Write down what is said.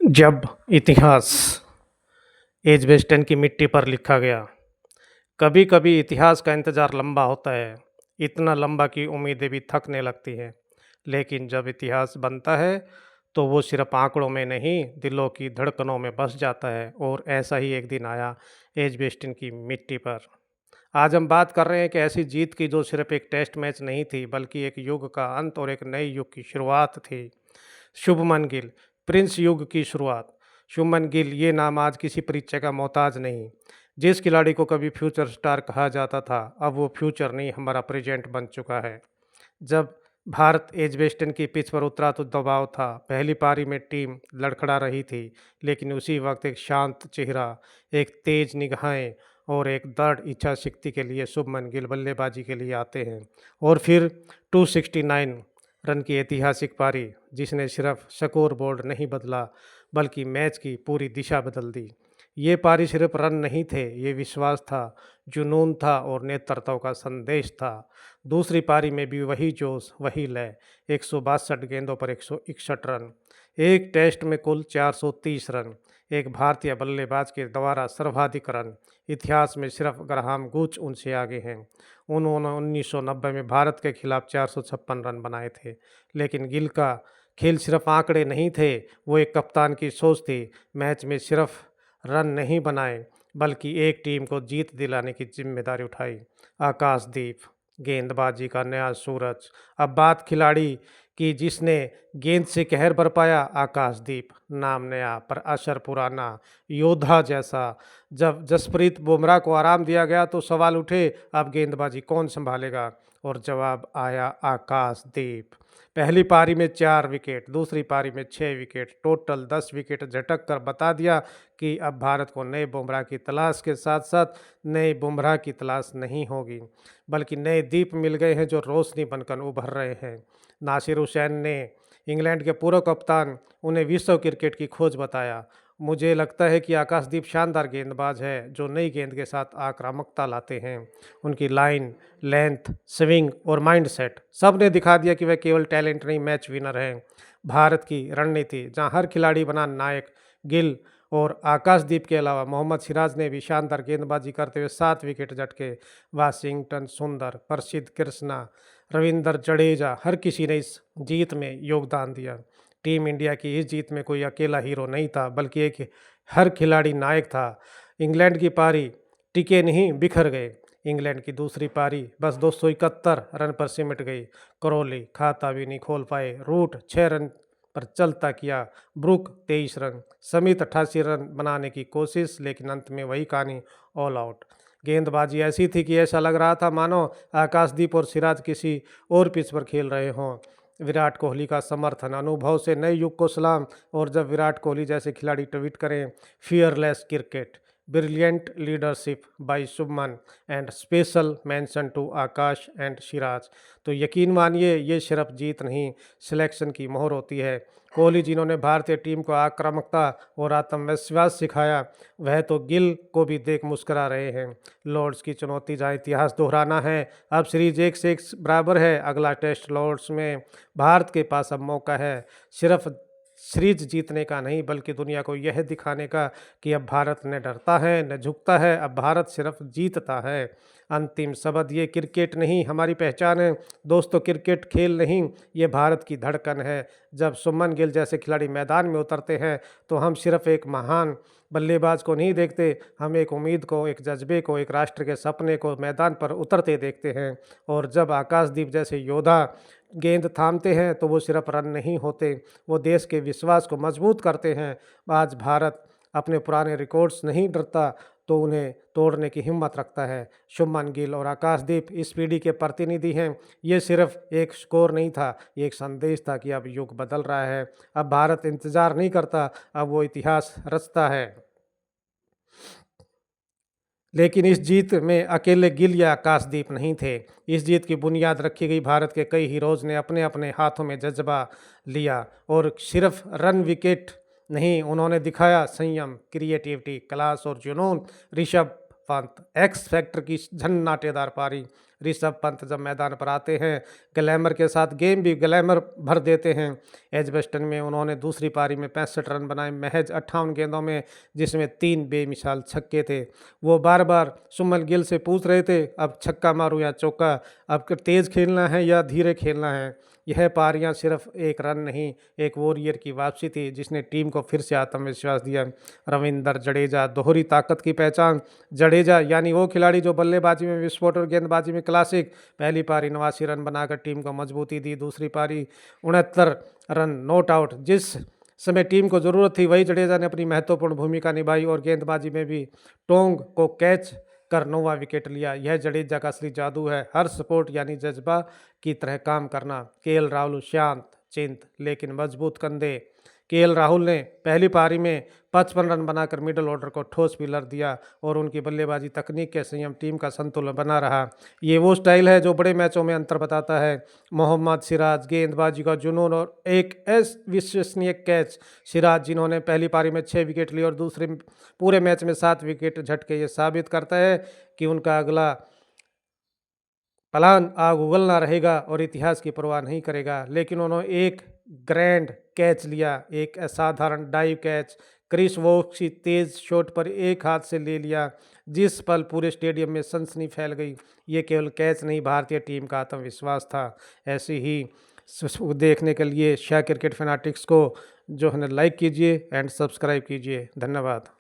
जब इतिहास एजबेस्टन की मिट्टी पर लिखा गया। कभी कभी इतिहास का इंतज़ार लंबा होता है, इतना लंबा कि उम्मीदें भी थकने लगती हैं। लेकिन जब इतिहास बनता है तो वो सिर्फ आंकड़ों में नहीं, दिलों की धड़कनों में बस जाता है। और ऐसा ही एक दिन आया एजबेस्टन की मिट्टी पर। आज हम बात कर रहे हैं कि ऐसी जीत की जो सिर्फ एक टेस्ट मैच नहीं थी, बल्कि एक युग का अंत और एक नए युग की शुरुआत थी। शुभमन गिल, प्रिंस युग की शुरुआत। शुभमन गिल ये नाम आज किसी परिचय का मोहताज नहीं। जिस खिलाड़ी को कभी फ्यूचर स्टार कहा जाता था, अब वो फ्यूचर नहीं, हमारा प्रेजेंट बन चुका है। जब भारत एजबेस्टन की पिच पर उतरा तो दबाव था। पहली पारी में टीम लड़खड़ा रही थी, लेकिन उसी वक्त एक शांत चेहरा, एक तेज निगाहें और एक दृढ़ इच्छा शक्ति के लिए शुभमन गिल बल्लेबाजी के लिए आते हैं। और फिर 269 रन की ऐतिहासिक पारी, जिसने सिर्फ स्कोर बोर्ड नहीं बदला, बल्कि मैच की पूरी दिशा बदल दी। ये पारी सिर्फ रन नहीं थे, ये विश्वास था, जुनून था और नेतृत्व का संदेश था। दूसरी पारी में भी वही जोश, वही लय। 162 गेंदों पर 161 रन, एक टेस्ट में कुल 430 रन, एक भारतीय बल्लेबाज के द्वारा सर्वाधिक रन। इतिहास में सिर्फ ग्राहम गुच उनसे आगे हैं। उन्होंने 1990 में भारत के खिलाफ 456 रन बनाए थे। लेकिन गिल का खेल सिर्फ आंकड़े नहीं थे, वो एक कप्तान की सोच थी। मैच में सिर्फ रन नहीं बनाए, बल्कि एक टीम को जीत दिलाने की जिम्मेदारी उठाई। आकाशदीप, गेंदबाजी का नया सूरज। अब बात खिलाड़ी की जिसने गेंद से कहर बरपाया। आकाशदीप नाम नया पर असर पुराना, योद्धा जैसा। जब जसप्रीत बुमराह को आराम दिया गया तो सवाल उठे, अब गेंदबाजी कौन संभालेगा? और जवाब आया, आकाशदीप। पहली पारी में 4 विकेट, दूसरी पारी में 6 विकेट, टोटल 10 विकेट झटक कर बता दिया कि अब भारत को नए बुमराह की तलाश के साथ साथ नए बुमराह की तलाश नहीं होगी, बल्कि नए दीप मिल गए हैं जो रोशनी बनकर उभर रहे हैं। नासिर हुसैन ने, इंग्लैंड के पूर्व कप्तान, उन्हें विश्व क्रिकेट की खोज बताया। मुझे लगता है कि आकाशदीप शानदार गेंदबाज है जो नई गेंद के साथ आक्रामकता लाते हैं। उनकी लाइन, लेंथ, स्विंग और माइंडसेट सब ने दिखा दिया कि वह केवल टैलेंट नहीं, मैच विनर हैं। भारत की रणनीति, जहां हर खिलाड़ी बना नायक। गिल और आकाशदीप के अलावा मोहम्मद सिराज ने भी शानदार गेंदबाजी करते हुए 7 विकेट झटके। वाशिंगटन सुंदर, प्रसिद्ध कृष्णा, रविंद्र जडेजा, हर किसी ने इस जीत में योगदान दिया। टीम इंडिया की इस जीत में कोई अकेला हीरो नहीं था, बल्कि एक हर खिलाड़ी नायक था। इंग्लैंड की पारी टिके नहीं, बिखर गए। इंग्लैंड की दूसरी पारी बस 271 रन पर सिमट गई। करौली खाता भी नहीं खोल पाए। रूट 6 रन पर चलता किया। ब्रुक 23 रन, समित 88 रन बनाने की कोशिश, लेकिन अंत में वही कहानी, ऑल आउट। गेंदबाजी ऐसी थी कि ऐसा लग रहा था मानो आकाशदीप और सिराज किसी और पिच पर खेल रहे हों। विराट कोहली का समर्थन, अनुभव से नए युग को सलाम। और जब विराट कोहली जैसे खिलाड़ी ट्वीट करें, fearless cricket, brilliant leadership by Shubman and special mention to Akash and Siraj, तो यकीन मानिए ये सिर्फ जीत नहीं, सिलेक्शन की मोहर होती है। कोहली जिन्होंने भारतीय टीम को आक्रामकता और आत्मविश्वास सिखाया, वह तो गिल को भी देख मुस्करा रहे हैं। लॉर्ड्स की चुनौती, जहाँ इतिहास दोहराना है। अब सीरीज 1 से 1 बराबर है। अगला टेस्ट लॉर्ड्स में। भारत के पास अब मौका है, सिर्फ सीरीज जीतने का नहीं, बल्कि दुनिया को यह दिखाने का कि अब भारत न डरता है न झुकता है, अब भारत सिर्फ जीतता है। अंतिम शब्द, ये क्रिकेट नहीं, हमारी पहचान है। दोस्तों, क्रिकेट खेल नहीं, ये भारत की धड़कन है। जब शुभमन गिल जैसे खिलाड़ी मैदान में उतरते हैं तो हम सिर्फ एक महान बल्लेबाज को नहीं देखते, हम एक उम्मीद को, एक जज्बे को, एक राष्ट्र के सपने को मैदान पर उतरते देखते हैं। और जब आकाशदीप जैसे योद्धा गेंद थामते हैं तो वो सिर्फ रन नहीं होते, वो देश के विश्वास को मजबूत करते हैं। आज भारत अपने पुराने रिकॉर्ड्स नहीं डरता, तो उन्हें तोड़ने की हिम्मत रखता है। शुभमन गिल और आकाशदीप इस पीढ़ी के प्रतिनिधि हैं। ये सिर्फ एक स्कोर नहीं था, ये एक संदेश था कि अब युग बदल रहा है। अब भारत इंतज़ार नहीं करता, अब वो इतिहास रचता है। लेकिन इस जीत में अकेले गिल या आकाशदीप नहीं थे। इस जीत की बुनियाद रखी गई भारत के कई हीरोज़ ने अपने अपने हाथों में जज्बा लिया। और सिर्फ रन विकेट नहीं, उन्होंने दिखाया संयम, क्रिएटिविटी, क्लास और जुनून। ऋषभ पंत, एक्स फैक्टर की झन्नाटेदार पारी। ऋषभ पंत जब मैदान पर आते हैं, ग्लैमर के साथ गेम भी ग्लैमर भर देते हैं। एजबेस्टन में उन्होंने दूसरी पारी में 65 रन बनाए महज 58 गेंदों में, जिसमें 3 बेमिसाल छक्के थे। वो बार-बार सुमन गिल से पूछ रहे थे, अब छक्का मारूं या चौका, अब तेज़ खेलना है या धीरे खेलना है। यह पारियां सिर्फ एक रन नहीं, एक वॉरियर की वापसी थी जिसने टीम को फिर से आत्मविश्वास दिया। रविंद्र जडेजा दोहरी ताकत की पहचान। जडेजा यानी वो खिलाड़ी जो बल्लेबाजी में विस्फोट और गेंदबाजी में क्लासिक। पहली पारी 89 रन बनाकर टीम को मजबूती दी, दूसरी पारी 69 रन नॉट आउट। जिस समय टीम को ज़रूरत थी वही जडेजा ने अपनी महत्वपूर्ण भूमिका निभाई और गेंदबाजी में भी टोंग को कैच कर 9वां विकेट लिया। यह जडेजा का असली जादू है, हर सपोर्ट यानी जज्बा की तरह काम करना। केएल राहुल शांत चिंत लेकिन मजबूत कंधे। केएल राहुल ने पहली पारी में 55 रन बनाकर मिडल ऑर्डर को ठोस पिलर दिया और उनकी बल्लेबाजी तकनीक के संयम टीम का संतुलन बना रहा। ये वो स्टाइल है जो बड़े मैचों में अंतर बताता है। मोहम्मद सिराज गेंदबाजी का जुनून और एक विश्वसनीय कैच। सिराज जिन्होंने पहली पारी में 6 विकेट लिए और दूसरे पूरे मैच में 7 विकेट झटके, ये साबित करता है कि उनका अगला प्लान आग उगलना रहेगा और इतिहास की परवाह नहीं करेगा। लेकिन उन्होंने एक ग्रैंड कैच लिया, एक असाधारण डाइव कैच क्रिस वोक्स की तेज शॉट पर एक हाथ से ले लिया, जिस पल पूरे स्टेडियम में सनसनी फैल गई। ये केवल कैच नहीं, भारतीय टीम का आत्मविश्वास था। ऐसे ही देखने के लिए शाह क्रिकेट फैनाटिक्स को जो है ना लाइक कीजिए एंड सब्सक्राइब कीजिए। धन्यवाद।